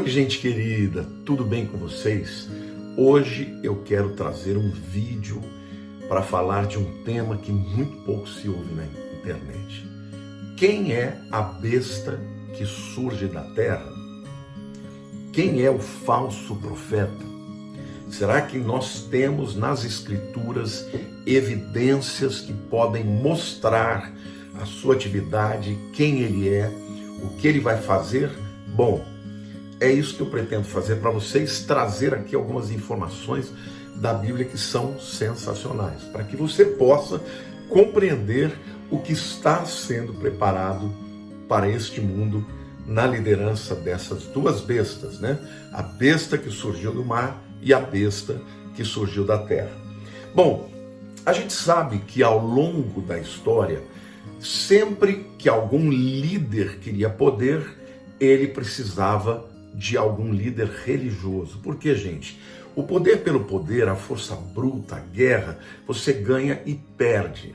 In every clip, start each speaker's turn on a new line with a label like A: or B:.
A: Oi, gente querida, tudo bem com vocês? Hoje eu quero trazer um vídeo para falar de um tema que muito pouco se ouve na internet. Quem é a besta que surge da terra? Quem é o falso profeta? Será que nós temos nas Escrituras evidências que podem mostrar a sua atividade, quem ele é, o que ele vai fazer? Bom, é isso que eu pretendo fazer para vocês, trazer aqui algumas informações da Bíblia que são sensacionais, para que você possa compreender o que está sendo preparado para este mundo na liderança dessas duas bestas, né? A besta que surgiu do mar e a besta que surgiu da terra. Bom, a gente sabe que ao longo da história, sempre que algum líder queria poder, ele precisava de algum líder religioso. Por quê, gente? O poder pelo poder, a força bruta, a guerra, você ganha e perde.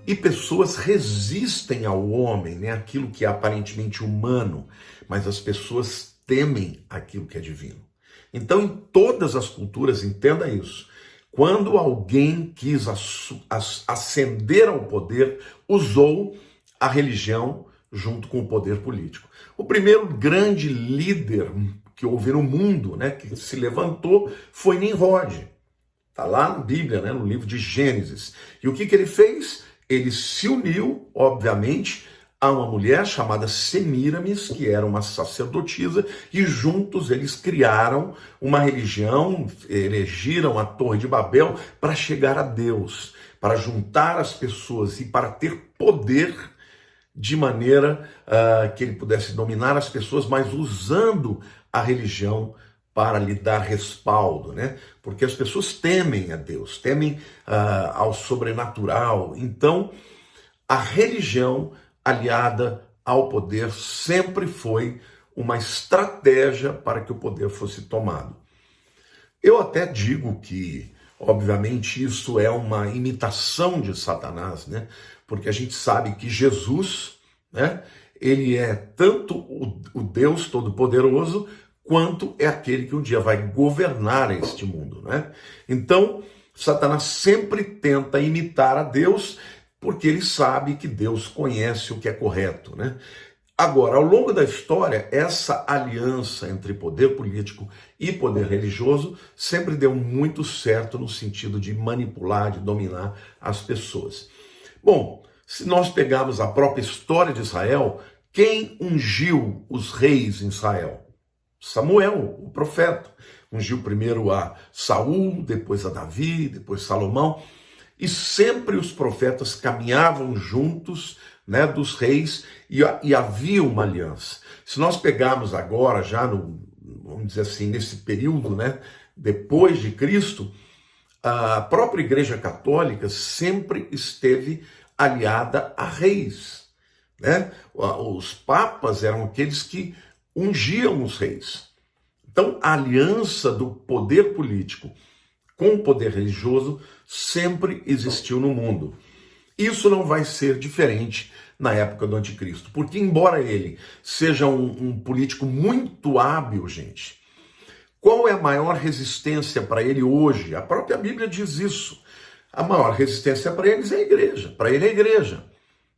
A: E pessoas resistem ao homem, né? Aquilo que é aparentemente humano, mas as pessoas temem aquilo que é divino. Então, em todas as culturas, entenda isso. Quando alguém quis ascender ao poder, usou a religião junto com o poder político. O primeiro grande líder que houve no mundo, né, que se levantou, foi Nimrod. Está lá na Bíblia, né, no livro de Gênesis. E o que ele fez? Ele se uniu, obviamente, a uma mulher chamada Semíramis, que era uma sacerdotisa, e juntos eles criaram uma religião, erigiram a Torre de Babel para chegar a Deus, para juntar as pessoas e para ter poder de maneira que ele pudesse dominar as pessoas, mas usando a religião para lhe dar respaldo, né? Porque as pessoas temem a Deus, temem ao sobrenatural. Então, a religião aliada ao poder sempre foi uma estratégia para que o poder fosse tomado. Eu até digo que, obviamente, isso é uma imitação de Satanás, né? Porque a gente sabe que Jesus, né, ele é tanto o Deus Todo-Poderoso, quanto é aquele que um dia vai governar este mundo, né? Então, Satanás sempre tenta imitar a Deus, porque ele sabe que Deus conhece o que é correto, né? Agora, ao longo da história, essa aliança entre poder político e poder religioso sempre deu muito certo no sentido de manipular, de dominar as pessoas. Bom, se nós pegarmos a própria história de Israel, quem ungiu os reis em Israel? Samuel, o profeta. Ungiu primeiro a Saul, depois a Davi, depois Salomão. E sempre os profetas caminhavam juntos, né, dos reis e havia uma aliança. Se nós pegarmos agora, já vamos dizer assim, nesse período, né, depois de Cristo, a própria Igreja Católica sempre esteve aliada a reis, né? Os papas eram aqueles que ungiam os reis. Então, a aliança do poder político com o poder religioso sempre existiu no mundo. Isso não vai ser diferente na época do anticristo, porque embora ele seja um político muito hábil, gente, qual é a maior resistência para ele hoje? A própria Bíblia diz isso. A maior resistência para eles é a igreja, para ele é a igreja.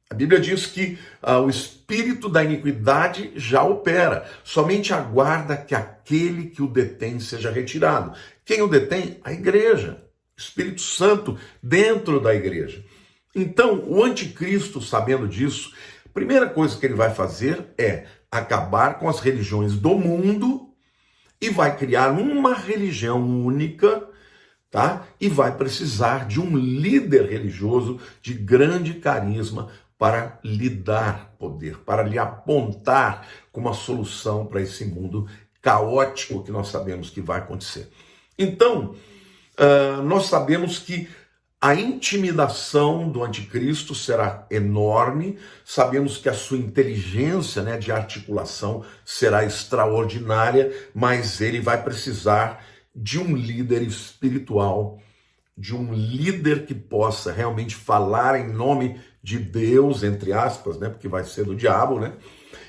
A: A Bíblia diz que o espírito da iniquidade já opera, somente aguarda que aquele que o detém seja retirado. Quem o detém? A igreja, Espírito Santo dentro da igreja. Então, o anticristo, sabendo disso, a primeira coisa que ele vai fazer é acabar com as religiões do mundo e vai criar uma religião única, tá? E vai precisar de um líder religioso de grande carisma para lhe dar poder, para lhe apontar como a solução para esse mundo caótico que nós sabemos que vai acontecer. Então, nós sabemos que a intimidação do anticristo será enorme, sabemos que a sua inteligência, né, de articulação será extraordinária, mas ele vai precisar de um líder espiritual, de um líder que possa realmente falar em nome de Deus, entre aspas, né? Porque vai ser do diabo, né?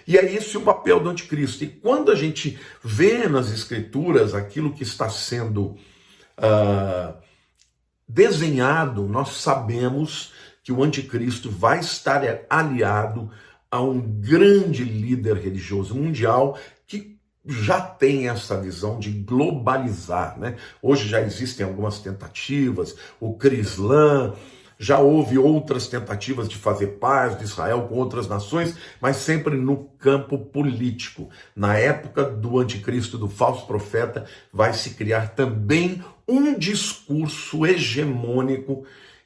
A: E é esse o papel do anticristo. E quando a gente vê nas escrituras aquilo que está sendo desenhado, nós sabemos que o anticristo vai estar aliado a um grande líder religioso mundial que já tem essa visão de globalizar, né? Hoje já existem algumas tentativas, o Crislã, já houve outras tentativas de fazer paz de Israel com outras nações, mas sempre no campo político. Na época do anticristo, do falso profeta, vai se criar também um discurso hegemônico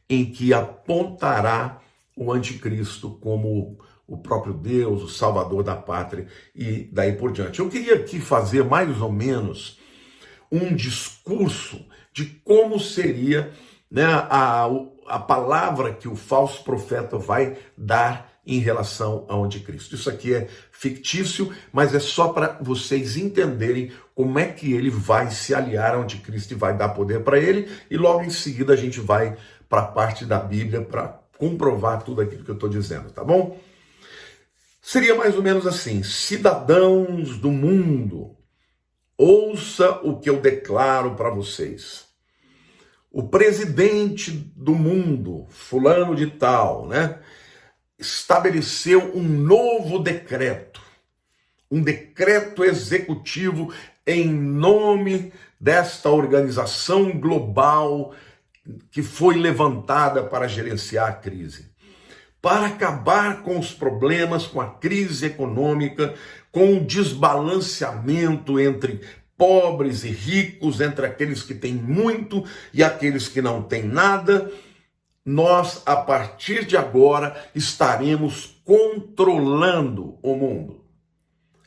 A: em que apontará o anticristo como o próprio Deus, o salvador da pátria e daí por diante. Eu queria aqui fazer mais ou menos um discurso de como seria, né, a palavra que o falso profeta vai dar em relação ao anticristo. Isso aqui é fictício, mas é só para vocês entenderem como é que ele vai se aliar ao anticristo e vai dar poder para ele, e logo em seguida a gente vai para a parte da Bíblia para comprovar tudo aquilo que eu estou dizendo, tá bom? Seria mais ou menos assim: cidadãos do mundo, ouça o que eu declaro para vocês. O presidente do mundo, fulano de tal, né, estabeleceu um novo decreto, um decreto executivo em nome desta organização global que foi levantada para gerenciar a crise, para acabar com os problemas, com a crise econômica, com o desbalanceamento entre pobres e ricos, entre aqueles que têm muito e aqueles que não têm nada. Nós, a partir de agora, estaremos controlando o mundo,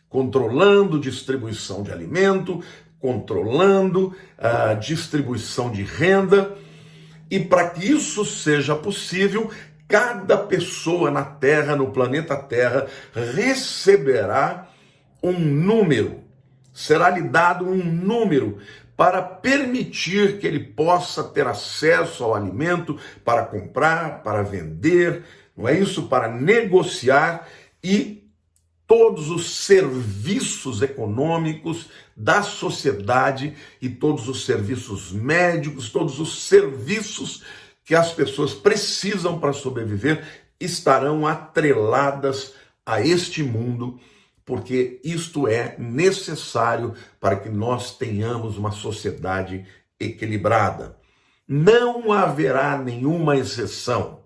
A: controlando distribuição de alimento, controlando a distribuição de renda, e para que isso seja possível, cada pessoa na Terra, no planeta Terra, receberá um número, será lhe dado um número para permitir que ele possa ter acesso ao alimento, para comprar, para vender, não é isso? Para negociar, e todos os serviços econômicos da sociedade e todos os serviços médicos, todos os serviços que as pessoas precisam para sobreviver estarão atreladas a este mundo, porque isto é necessário para que nós tenhamos uma sociedade equilibrada. Não haverá nenhuma exceção.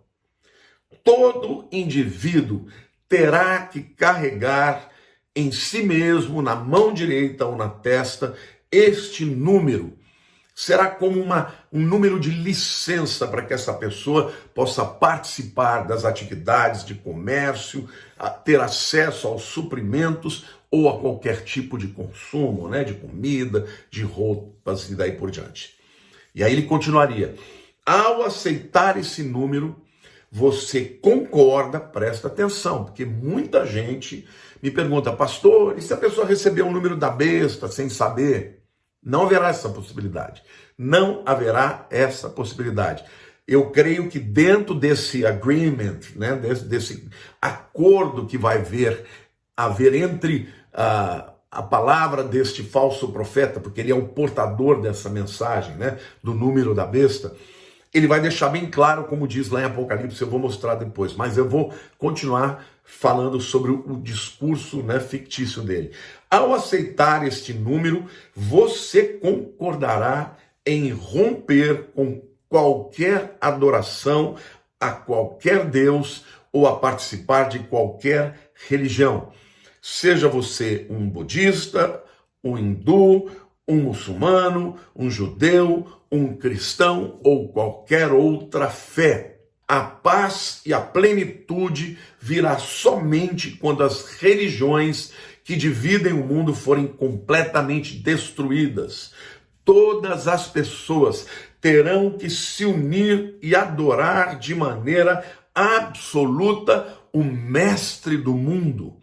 A: Todo indivíduo terá que carregar em si mesmo, na mão direita ou na testa, este número. Será como um número de licença para que essa pessoa possa participar das atividades de comércio, ter acesso aos suprimentos ou a qualquer tipo de consumo, né, de comida, de roupas e daí por diante. E aí ele continuaria: ao aceitar esse número, você concorda, presta atenção, porque muita gente me pergunta: pastor, e se a pessoa receber um número da besta sem saber? Não haverá essa possibilidade. Não haverá essa possibilidade. Eu creio que dentro desse agreement, né, desse acordo que vai haver entre a palavra deste falso profeta, porque ele é o portador dessa mensagem, né, do número da besta, ele vai deixar bem claro, como diz lá em Apocalipse, eu vou mostrar depois, mas eu vou continuar falando sobre o discurso, né, fictício dele. Ao aceitar este número, você concordará em romper com qualquer adoração a qualquer Deus ou a participar de qualquer religião. Seja você um budista, um hindu, um muçulmano, um judeu, um cristão ou qualquer outra fé. A paz e a plenitude virá somente quando as religiões que dividem o mundo forem completamente destruídas. Todas as pessoas terão que se unir e adorar de maneira absoluta o mestre do mundo,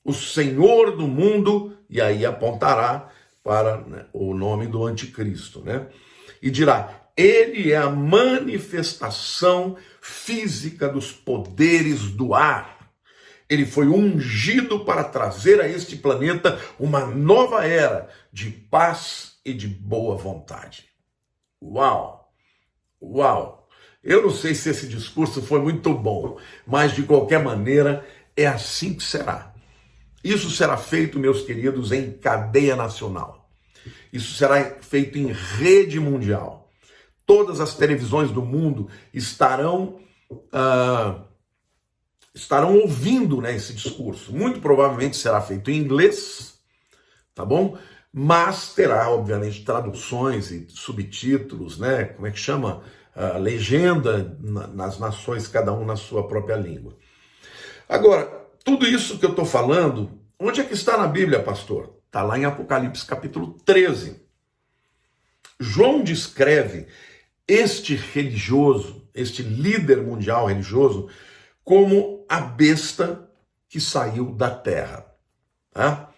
A: o Senhor do mundo, e aí apontará para, né, o nome do anticristo, né? E dirá: Ele é a manifestação física dos poderes do ar. Ele foi ungido para trazer a este planeta uma nova era de paz e de boa vontade. Uau! Uau! Eu não sei se esse discurso foi muito bom, mas de qualquer maneira é assim que será. Isso será feito, meus queridos, em cadeia nacional. Isso será feito em rede mundial. Todas as televisões do mundo estarão ouvindo, né, esse discurso. Muito provavelmente será feito em inglês, tá bom? Mas terá, obviamente, traduções e subtítulos, né? Como é que chama? Legenda nas nações, cada um na sua própria língua. Agora, tudo isso que eu estou falando, onde é que está na Bíblia, pastor? Está lá em Apocalipse capítulo 13. João descreve este religioso, este líder mundial religioso, como a besta que saiu da terra, tá?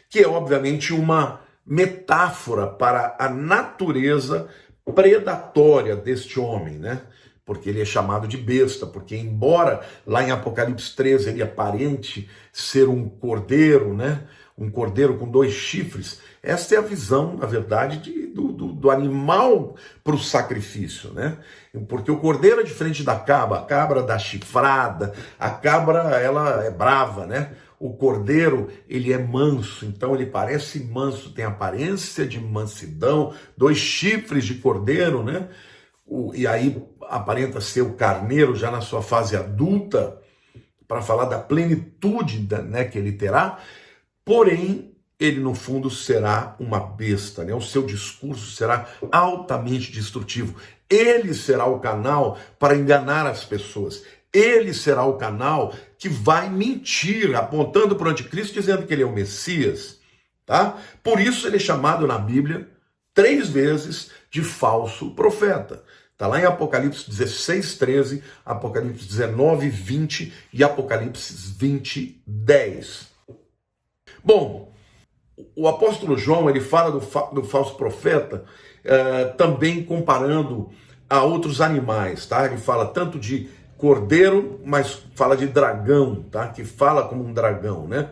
A: Que é obviamente uma metáfora para a natureza predatória deste homem, né? Porque ele é chamado de besta, porque embora lá em Apocalipse 13 ele aparente ser um cordeiro, né? Um cordeiro com 2 chifres, esta é a visão, na verdade, do animal para o sacrifício, né? Porque o cordeiro é diferente da cabra, a cabra dá chifrada, a cabra ela é brava, né? O cordeiro, ele é manso, então ele parece manso, tem aparência de mansidão, 2 chifres de cordeiro, né? E aí aparenta ser o carneiro já na sua fase adulta, para falar da plenitude, né, que ele terá, porém, ele no fundo será uma besta, né? O seu discurso será altamente destrutivo. Ele será o canal para enganar as pessoas. Ele será o canal que vai mentir, apontando para o anticristo, dizendo que ele é o Messias, tá? Por isso ele é chamado na Bíblia 3 vezes de falso profeta. Está lá em Apocalipse 16, 13, Apocalipse 19, 20 e Apocalipse 20, 10. Bom, o apóstolo João, ele fala do falso profeta, também comparando a outros animais, tá? Ele fala tanto de cordeiro, mas fala de dragão, tá? Que fala como um dragão, né?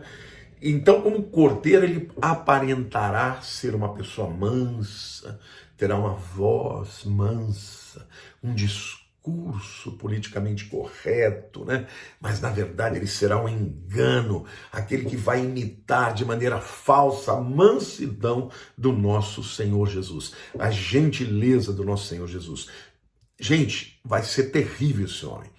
A: Então, como cordeiro, ele aparentará ser uma pessoa mansa, terá uma voz mansa, um discurso politicamente correto, né? Mas, na verdade, ele será um engano, aquele que vai imitar de maneira falsa a mansidão do nosso Senhor Jesus, a gentileza do nosso Senhor Jesus. Gente, vai ser terrível esse homem.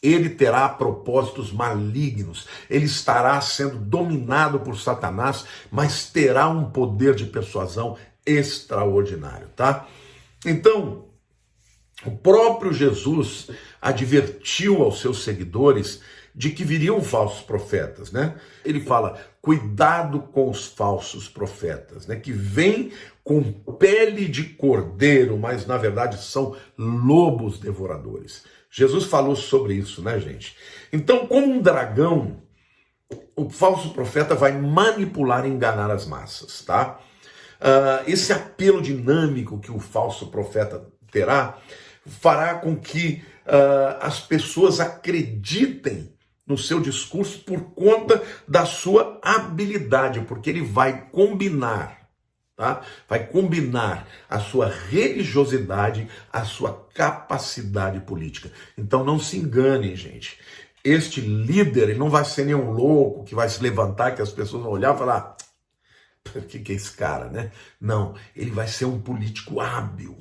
A: Ele terá propósitos malignos, ele estará sendo dominado por Satanás, mas terá um poder de persuasão extraordinário, tá? Então, o próprio Jesus advertiu aos seus seguidores de que viriam falsos profetas, né? Ele fala, cuidado com os falsos profetas, né? Que vêm com pele de cordeiro, mas na verdade são lobos devoradores. Jesus falou sobre isso, né, gente? Então, como um dragão, o falso profeta vai manipular e enganar as massas, tá? Esse apelo dinâmico que o falso profeta terá fará com que as pessoas acreditem no seu discurso por conta da sua habilidade, porque ele vai combinar, tá? Vai combinar a sua religiosidade, a sua capacidade política. Então não se enganem, gente. Este líder, ele não vai ser nenhum louco que vai se levantar, que as pessoas vão olhar e falar, o que é esse cara, né? Não, ele vai ser um político hábil.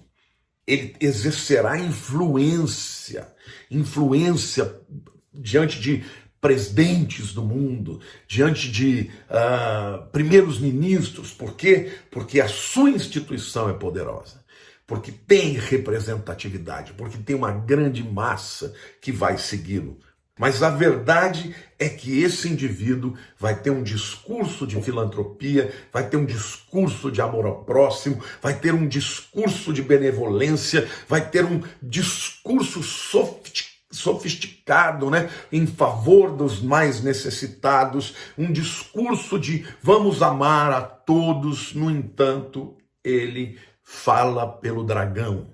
A: Ele exercerá influência diante de presidentes do mundo, diante de primeiros ministros. Por quê? Porque a sua instituição é poderosa, porque tem representatividade, porque tem uma grande massa que vai segui-lo. Mas a verdade é que esse indivíduo vai ter um discurso de filantropia, vai ter um discurso de amor ao próximo, vai ter um discurso de benevolência, vai ter um discurso sofisticado, né, em favor dos mais necessitados, um discurso de vamos amar a todos. No entanto, ele fala pelo dragão.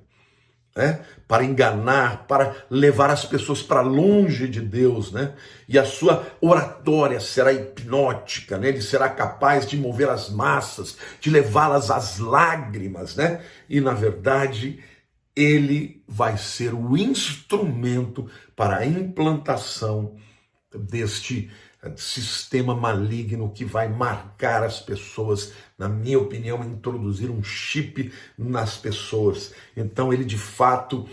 A: né? Para enganar, para levar as pessoas para longe de Deus, né? E a sua oratória será hipnótica, né? Ele será capaz de mover as massas, de levá-las às lágrimas, né? E na verdade, ele vai ser o instrumento para a implantação deste sistema maligno que vai marcar as pessoas, na minha opinião, introduzir um chip nas pessoas. Então ele de fato,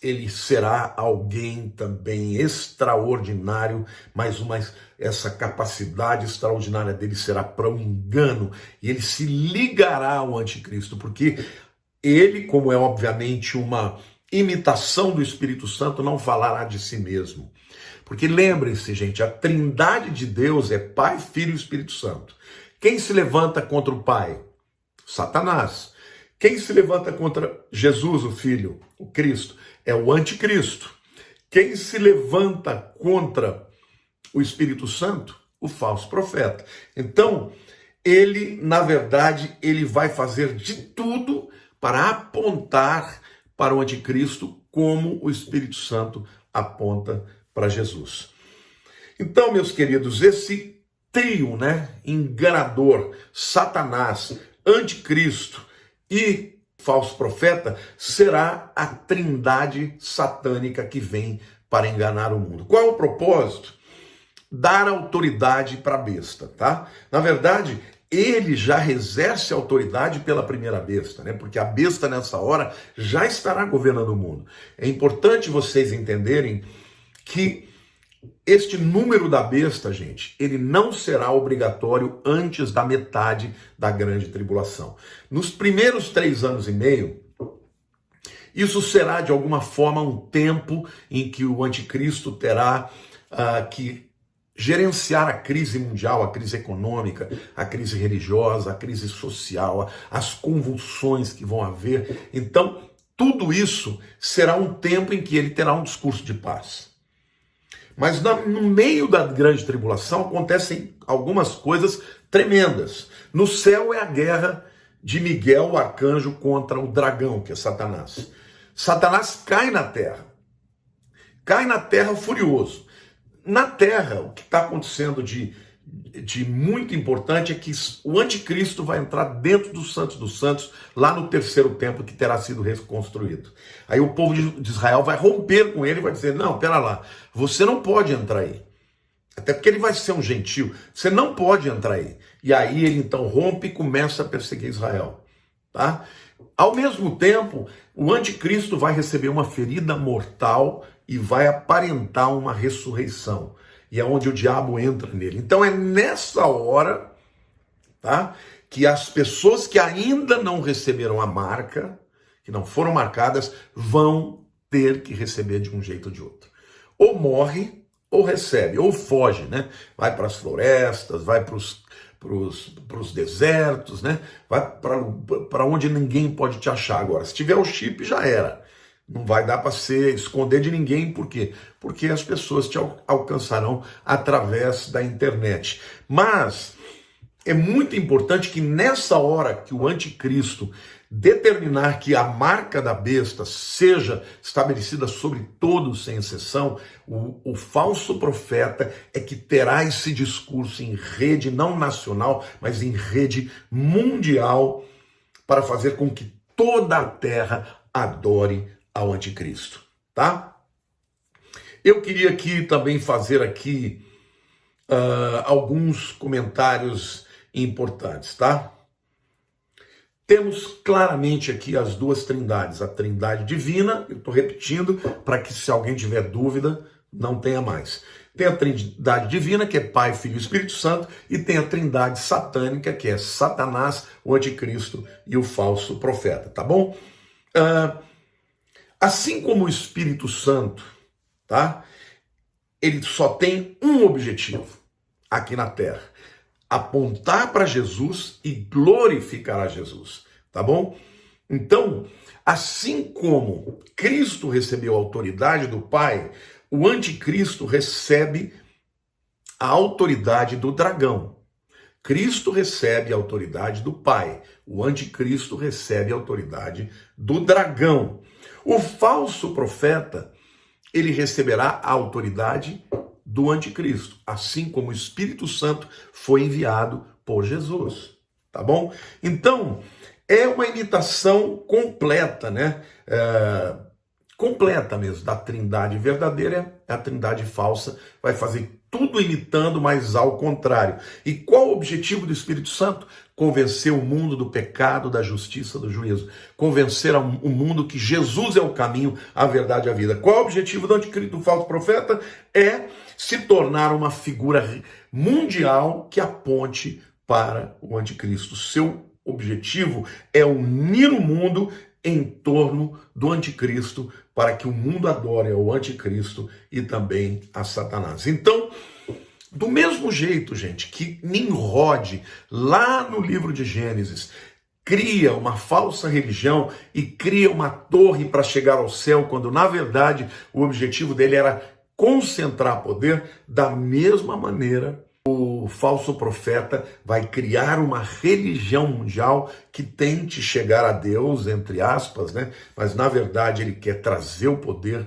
A: ele será alguém também extraordinário, mas essa capacidade extraordinária dele será para o engano, e ele se ligará ao anticristo, porque ele, como é obviamente uma imitação do Espírito Santo, não falará de si mesmo. Porque lembrem-se, gente, a trindade de Deus é Pai, Filho e Espírito Santo. Quem se levanta contra o Pai? Satanás. Quem se levanta contra Jesus, o Filho, o Cristo? É o anticristo. Quem se levanta contra o Espírito Santo? O falso profeta. Então, ele, na verdade, ele vai fazer de tudo para apontar para o anticristo como o Espírito Santo aponta para Jesus. Então, meus queridos, esse trio, né, enganador, Satanás, anticristo e falso profeta, será a trindade satânica que vem para enganar o mundo. Qual é o propósito? Dar autoridade para a besta, tá? Na verdade, ele já exerce autoridade pela primeira besta, né? Porque a besta nessa hora já estará governando o mundo. É importante vocês entenderem que este número da besta, gente, ele não será obrigatório antes da metade da grande tribulação. Nos primeiros 3 anos e meio, isso será de alguma forma um tempo em que o anticristo terá que gerenciar a crise mundial, a crise econômica, a crise religiosa, a crise social, as convulsões que vão haver. Então, tudo isso será um tempo em que ele terá um discurso de paz. Mas no meio da grande tribulação acontecem algumas coisas tremendas. No céu é a guerra de Miguel, o arcanjo, contra o dragão, que é Satanás. Satanás cai na terra furioso. Na terra, o que está acontecendo de muito importante é que o anticristo vai entrar dentro dos santos, lá no terceiro templo que terá sido reconstruído. Aí o povo de Israel vai romper com ele e vai dizer, não, pera lá, você não pode entrar aí. Até porque ele vai ser um gentio, você não pode entrar aí. E aí ele então rompe e começa a perseguir Israel. Tá? Ao mesmo tempo, o anticristo vai receber uma ferida mortal e vai aparentar uma ressurreição. E é onde o diabo entra nele. Então é nessa hora, tá, que as pessoas que ainda não receberam a marca, que não foram marcadas, vão ter que receber de um jeito ou de outro. Ou morre, ou recebe, ou foge, né? Vai para as florestas, vai para os desertos, né? Vai para onde ninguém pode te achar. Agora, se tiver o chip, já era. Não vai dar para se esconder de ninguém, por quê? Porque as pessoas te alcançarão através da internet. Mas é muito importante que nessa hora que o anticristo determinar que a marca da besta seja estabelecida sobre todos sem exceção, o falso profeta é que terá esse discurso em rede não nacional, mas em rede mundial, para fazer com que toda a terra adore ao anticristo, tá? Eu queria aqui também fazer aqui alguns comentários importantes, tá? Temos claramente aqui as duas trindades, a trindade divina, eu estou repetindo para que se alguém tiver dúvida, não tenha mais. Tem a trindade divina, que é Pai, Filho e Espírito Santo, e tem a trindade satânica, que é Satanás, o anticristo e o falso profeta, tá bom? Assim como o Espírito Santo, tá? Ele só tem um objetivo aqui na Terra: apontar para Jesus e glorificar a Jesus, tá bom? Então, assim como Cristo recebeu a autoridade do Pai, o anticristo recebe a autoridade do dragão. Cristo recebe a autoridade do Pai, o anticristo recebe a autoridade do dragão. O falso profeta, ele receberá a autoridade do anticristo, assim como o Espírito Santo foi enviado por Jesus, tá bom? Então, é uma imitação completa, né? Completa mesmo, da trindade verdadeira, a trindade falsa vai fazer tudo imitando, mas ao contrário. E qual o objetivo do Espírito Santo? Convencer o mundo do pecado, da justiça, do juízo. Convencer o mundo que Jesus é o caminho, a verdade e a vida. Qual o objetivo do anticristo, do falso profeta? É se tornar uma figura mundial que aponte para o anticristo. Seu objetivo é unir o mundo em torno do anticristo, para que o mundo adore ao anticristo e também a Satanás. Então, do mesmo jeito, gente, que Nimrod, lá no livro de Gênesis, cria uma falsa religião e cria uma torre para chegar ao céu, quando na verdade o objetivo dele era concentrar poder, da mesma maneira o falso profeta vai criar uma religião mundial que tente chegar a Deus, entre aspas, né? Mas na verdade ele quer trazer o poder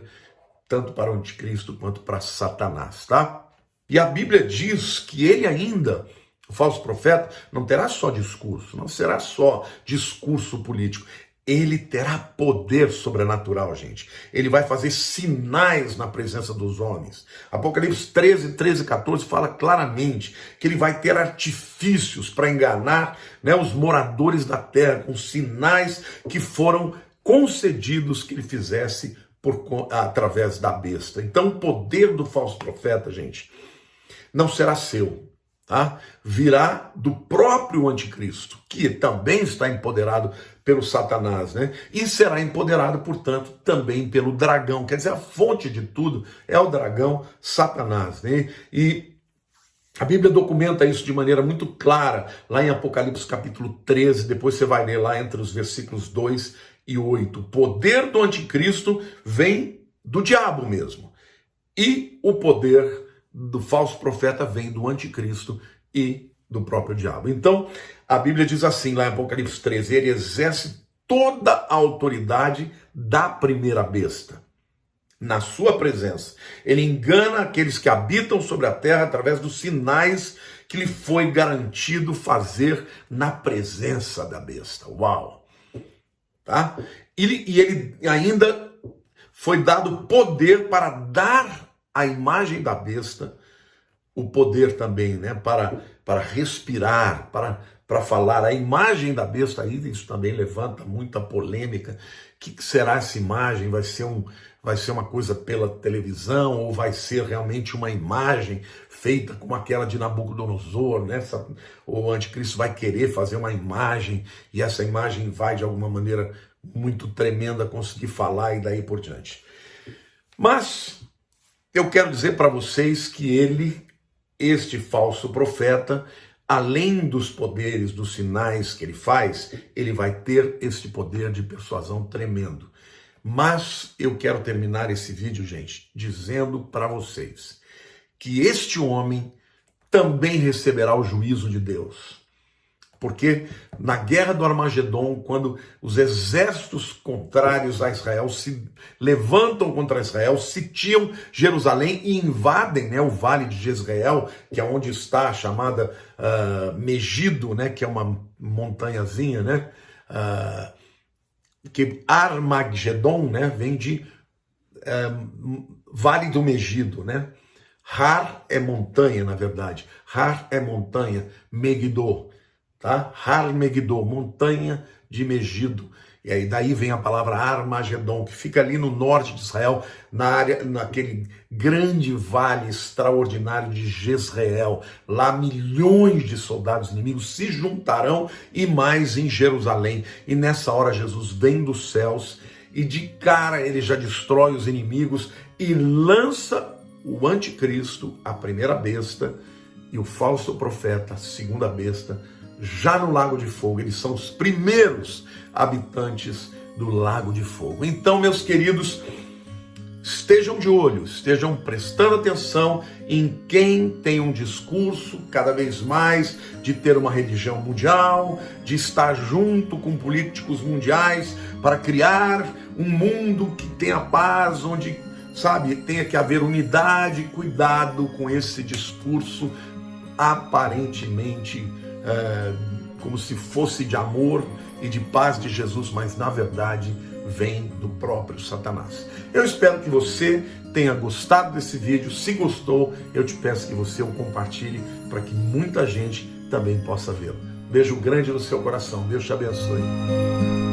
A: tanto para o anticristo quanto para Satanás, tá? E a Bíblia diz que ele ainda, o falso profeta, não terá só discurso, não será só discurso político. Ele terá poder sobrenatural, gente. Ele vai fazer sinais na presença dos homens. Apocalipse 13, 13 e 14 fala claramente que ele vai ter artifícios para enganar, né, os moradores da terra, com sinais que foram concedidos que ele fizesse através da besta. Então o poder do falso profeta, gente, não será seu. Tá? Virá do próprio anticristo, que também está empoderado pelo Satanás, né? E será empoderado, portanto, também pelo dragão. Quer dizer, a fonte de tudo é o dragão Satanás, né? E a Bíblia documenta isso de maneira muito clara, lá em Apocalipse capítulo 13, depois você vai ler lá entre os versículos 2 e 8. O poder do anticristo vem do diabo mesmo. E o poder do falso profeta vem do anticristo e do próprio diabo. Então, a Bíblia diz assim, lá em Apocalipse 13, ele exerce toda a autoridade da primeira besta na sua presença. Ele engana aqueles que habitam sobre a terra através dos sinais que lhe foi garantido fazer na presença da besta. Uau! Tá? E ele ainda foi dado poder para dar a imagem da besta, o poder também, né, para respirar, para falar. A imagem da besta, aí isso também levanta muita polêmica. O que será essa imagem? Vai ser uma coisa pela televisão ou vai ser realmente uma imagem feita como aquela de Nabucodonosor, né? O anticristo vai querer fazer uma imagem e essa imagem vai de alguma maneira muito tremenda conseguir falar e daí por diante. Mas eu quero dizer para vocês que este falso profeta, além dos poderes, dos sinais que ele faz, ele vai ter este poder de persuasão tremendo. Mas eu quero terminar esse vídeo, gente, dizendo para vocês que este homem também receberá o juízo de Deus. Porque na guerra do Armagedon, quando os exércitos contrários a Israel se levantam contra Israel, sitiam Jerusalém e invadem, né, o vale de Jezreel, que é onde está a chamada Megido, né, que é uma montanhazinha, né, que Armagedon, né, vem de Vale do Megido, né? Har é montanha, na verdade. Har é montanha, Megiddo. Tá? Har Megiddo, montanha de Megido. E aí daí vem a palavra Armagedon, que fica ali no norte de Israel, naquele grande vale extraordinário de Jezreel. Lá milhões de soldados inimigos se juntarão e mais em Jerusalém. E nessa hora Jesus vem dos céus e de cara ele já destrói os inimigos e lança o anticristo, a primeira besta, e o falso profeta, a segunda besta, já no Lago de Fogo. Eles são os primeiros habitantes do Lago de Fogo. Então, meus queridos, estejam de olho, estejam prestando atenção em quem tem um discurso cada vez mais de ter uma religião mundial, de estar junto com políticos mundiais para criar um mundo que tenha paz, onde, sabe, tenha que haver unidade. Cuidado com esse discurso aparentemente como se fosse de amor e de paz de Jesus, mas na verdade vem do próprio Satanás. Eu espero que você tenha gostado desse vídeo. Se gostou, eu te peço que você o compartilhe para que muita gente também possa vê-lo. Beijo grande no seu coração. Deus te abençoe.